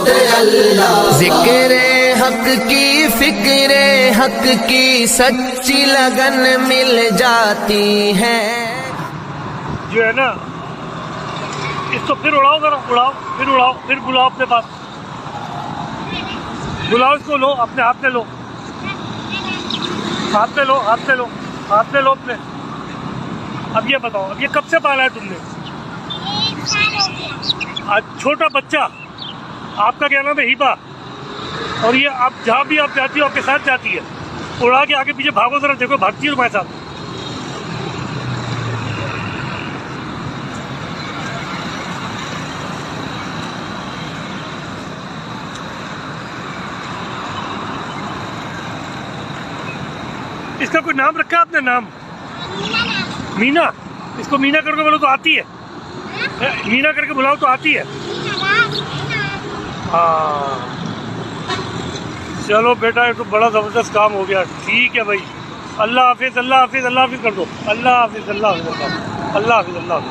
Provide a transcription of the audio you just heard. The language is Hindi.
अल्लाह। जिक्रे हक की फिक्रे हक की सच्ची लगन मिल जाती है। जो है ना, इसको फिर उड़ाओ, जरा उड़ाओ, फिर उड़ाओ, फिर बुलाओ अपने पास, बुलाओ इसको, लो अपने हाथ में लो, हाथ में लो, हाथ में लो, हाथ में लो अपने। अब ये बताओ, अब ये कब से पाला है तुमने? 1 साल हो गया। आज छोटा बच्चा, आपका क्या नाम है? हिबा। और ये आप जहाँ भी आप जाती हो आपके साथ जाती है, उड़ा के आगे पीछे भागो, जरा देखो भागती है तुम्हारे साथ। इसका कोई नाम रखा है आपने? नाम मीना। इसको मीना करके बोलो तो आती है। मीना करके बुलाओ तो आती है। हाँ चलो बेटा, ये तो बड़ा ज़बरदस्त काम हो गया। ठीक है भाई, अल्लाह हाफिज़, अल्लाह हाफिज़, अल्लाह हाफिज़ कर दो। अल्लाह हाफिज़, अल्लाह हाफिज़, अल्लाह हाफिज़, अल्लाह हाफिज़।